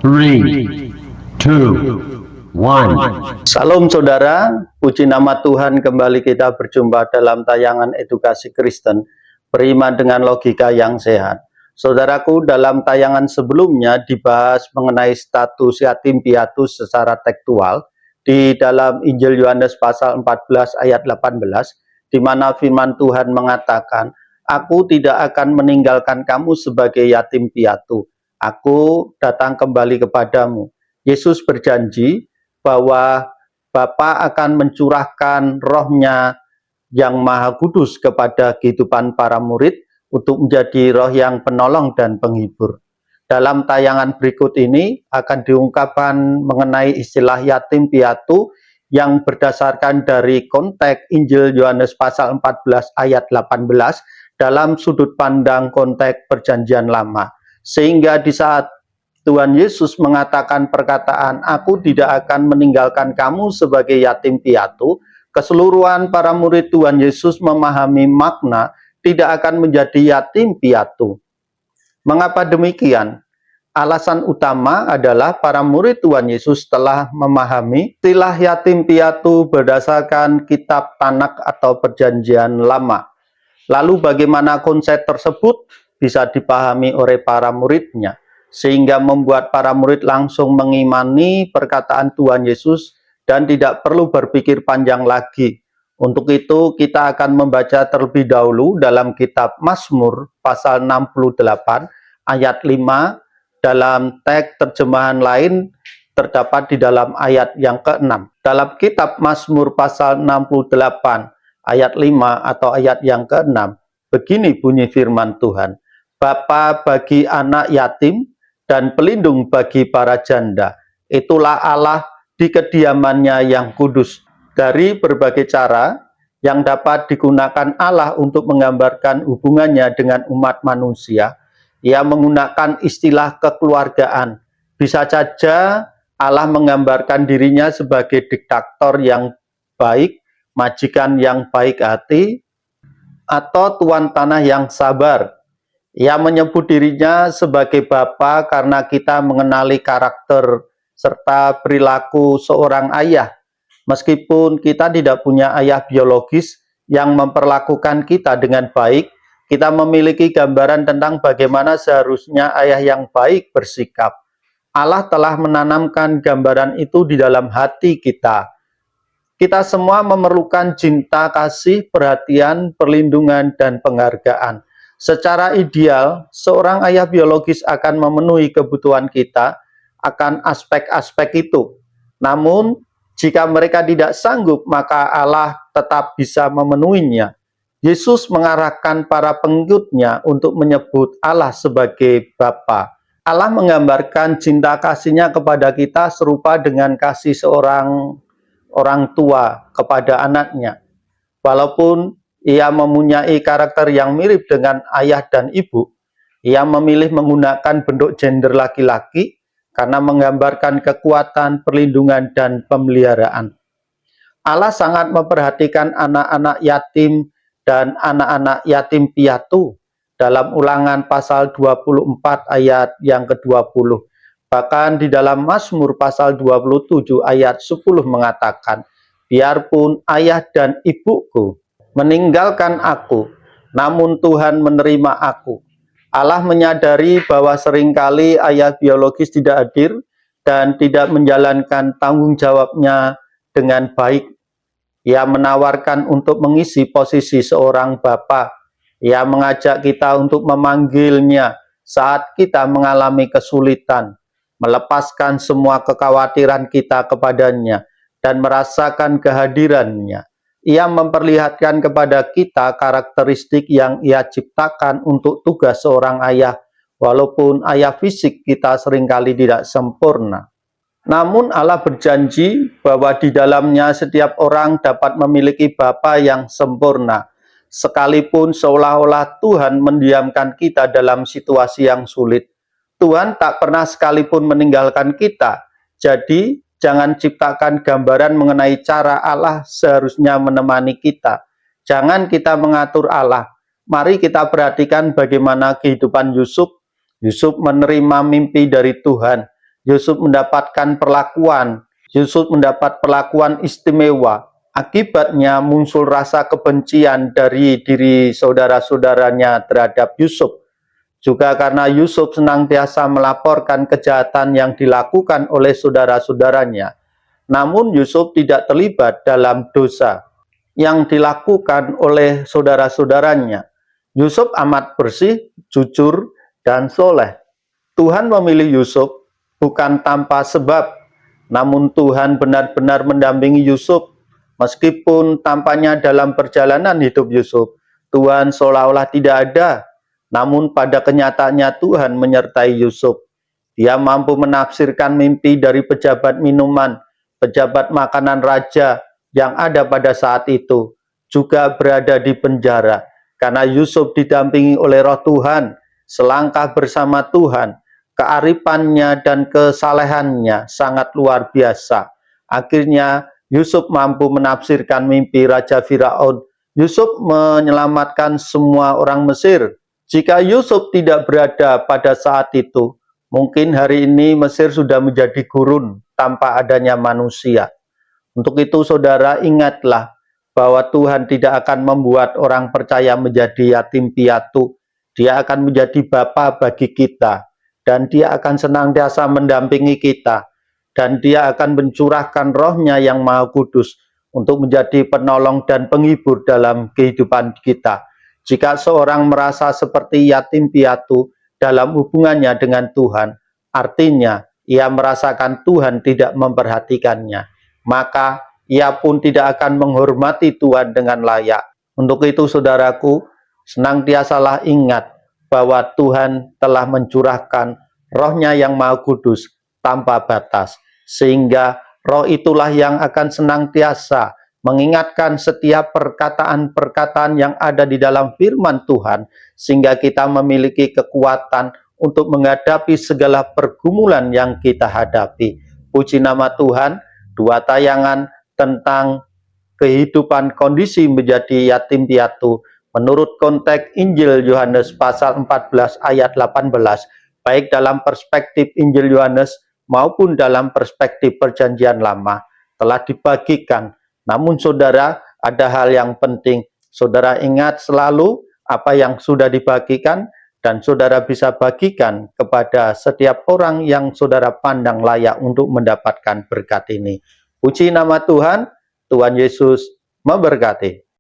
3, 2, 1. Salam saudara, puji nama Tuhan, kembali kita berjumpa dalam tayangan edukasi Kristen, beriman dengan logika yang sehat. Saudaraku, dalam tayangan sebelumnya dibahas mengenai status yatim piatu secara tekstual di dalam Injil Yohanes pasal 14 ayat 18, di mana firman Tuhan mengatakan, "Aku tidak akan meninggalkan kamu sebagai yatim piatu. Aku datang kembali kepadamu." Yesus berjanji bahwa Bapa akan mencurahkan roh-Nya yang Maha Kudus kepada kehidupan para murid untuk menjadi roh yang penolong dan penghibur. Dalam tayangan berikut ini akan diungkapkan mengenai istilah yatim piatu yang berdasarkan dari konteks Injil Yohanes pasal 14 ayat 18 dalam sudut pandang konteks Perjanjian Lama. Sehingga di saat Tuhan Yesus mengatakan perkataan, "Aku tidak akan meninggalkan kamu sebagai yatim piatu," keseluruhan para murid Tuhan Yesus memahami makna tidak akan menjadi yatim piatu. Mengapa demikian? Alasan utama adalah para murid Tuhan Yesus telah memahami istilah yatim piatu berdasarkan kitab Tanak atau Perjanjian Lama. Lalu bagaimana konsep tersebut bisa dipahami oleh para muridnya, sehingga membuat para murid langsung mengimani perkataan Tuhan Yesus dan tidak perlu berpikir panjang lagi. Untuk itu kita akan membaca terlebih dahulu dalam kitab Mazmur pasal 68 ayat 5, dalam teks terjemahan lain terdapat di dalam ayat yang ke-6. Dalam kitab Mazmur pasal 68 ayat 5 atau ayat yang ke-6, begini bunyi firman Tuhan, "Bapa bagi anak yatim dan pelindung bagi para janda, itulah Allah di kediamannya yang kudus." Dari berbagai cara yang dapat digunakan Allah untuk menggambarkan hubungannya dengan umat manusia, Ia menggunakan istilah kekeluargaan. Bisa saja Allah menggambarkan dirinya sebagai diktator yang baik, majikan yang baik hati, atau tuan tanah yang sabar. Ia menyebut dirinya sebagai Bapa karena kita mengenali karakter serta perilaku seorang ayah. Meskipun kita tidak punya ayah biologis yang memperlakukan kita dengan baik, kita memiliki gambaran tentang bagaimana seharusnya ayah yang baik bersikap. Allah telah menanamkan gambaran itu di dalam hati kita. Kita semua memerlukan cinta, kasih, perhatian, perlindungan, dan penghargaan. Secara ideal, seorang ayah biologis akan memenuhi kebutuhan kita akan aspek-aspek itu. Namun, jika mereka tidak sanggup, maka Allah tetap bisa memenuhinya. Yesus mengarahkan para pengikutnya untuk menyebut Allah sebagai Bapa. Allah menggambarkan cinta kasih-Nya kepada kita serupa dengan kasih seorang orang tua kepada anaknya. Walaupun ia mempunyai karakter yang mirip dengan ayah dan ibu, ia memilih menggunakan bentuk gender laki-laki karena menggambarkan kekuatan, perlindungan, dan pemeliharaan. Allah sangat memperhatikan anak-anak yatim dan anak-anak yatim piatu dalam Ulangan pasal 24 ayat yang ke-20. Bahkan di dalam Mazmur pasal 27 ayat 10 mengatakan, "Biarpun ayah dan ibuku meninggalkan aku, namun Tuhan menerima aku." Allah menyadari bahwa seringkali ayah biologis tidak hadir dan tidak menjalankan tanggung jawabnya dengan baik. Ia menawarkan untuk mengisi posisi seorang bapa. Ia mengajak kita untuk memanggilnya saat kita mengalami kesulitan, melepaskan semua kekhawatiran kita kepadanya, dan merasakan kehadirannya. Ia memperlihatkan kepada kita karakteristik yang Ia ciptakan untuk tugas seorang ayah, walaupun ayah fisik kita seringkali tidak sempurna. Namun Allah berjanji bahwa di dalamnya setiap orang dapat memiliki Bapa yang sempurna. Sekalipun seolah-olah Tuhan mendiamkan kita dalam situasi yang sulit, Tuhan tak pernah sekalipun meninggalkan kita. Jadi, jangan ciptakan gambaran mengenai cara Allah seharusnya menemani kita. Jangan kita mengatur Allah. Mari kita perhatikan bagaimana kehidupan Yusuf. Yusuf menerima mimpi dari Tuhan. Yusuf mendapatkan perlakuan. Yusuf mendapat perlakuan istimewa. Akibatnya muncul rasa kebencian dari diri saudara-saudaranya terhadap Yusuf. Juga karena Yusuf senantiasa melaporkan kejahatan yang dilakukan oleh saudara-saudaranya. Namun Yusuf tidak terlibat dalam dosa yang dilakukan oleh saudara-saudaranya. Yusuf amat bersih, jujur, dan soleh. Tuhan memilih Yusuf bukan tanpa sebab, namun Tuhan benar-benar mendampingi Yusuf. Meskipun tampaknya dalam perjalanan hidup Yusuf, Tuhan seolah-olah tidak ada, namun pada kenyataannya Tuhan menyertai Yusuf. Dia mampu menafsirkan mimpi dari pejabat minuman, pejabat makanan raja yang ada pada saat itu, juga berada di penjara. Karena Yusuf didampingi oleh Roh Tuhan, selangkah bersama Tuhan, kearifannya dan kesalehannya sangat luar biasa. Akhirnya Yusuf mampu menafsirkan mimpi Raja Firaun. Yusuf menyelamatkan semua orang Mesir. Jika Yusuf tidak berada pada saat itu, mungkin hari ini Mesir sudah menjadi gurun tanpa adanya manusia. Untuk itu saudara, ingatlah bahwa Tuhan tidak akan membuat orang percaya menjadi yatim piatu. Dia akan menjadi bapa bagi kita, dan dia akan senantiasa mendampingi kita, dan dia akan mencurahkan rohnya yang maha kudus untuk menjadi penolong dan penghibur dalam kehidupan kita. Jika seorang merasa seperti yatim piatu dalam hubungannya dengan Tuhan, artinya ia merasakan Tuhan tidak memperhatikannya, maka ia pun tidak akan menghormati Tuhan dengan layak. Untuk itu saudaraku, senantiasalah ingat bahwa Tuhan telah mencurahkan rohnya yang maha kudus tanpa batas, sehingga roh itulah yang akan senantiasa mengingatkan setiap perkataan-perkataan yang ada di dalam firman Tuhan, sehingga kita memiliki kekuatan untuk menghadapi segala pergumulan yang kita hadapi. Puji nama Tuhan. Dua tayangan tentang kehidupan kondisi menjadi yatim piatu menurut konteks Injil Yohanes pasal 14 ayat 18, baik dalam perspektif Injil Yohanes maupun dalam perspektif Perjanjian Lama, telah dibagikan. Namun saudara, ada hal yang penting. Saudara ingat selalu apa yang sudah dibagikan, dan saudara bisa bagikan kepada setiap orang yang saudara pandang layak untuk mendapatkan berkat ini. Puji nama Tuhan. Tuhan Yesus memberkati.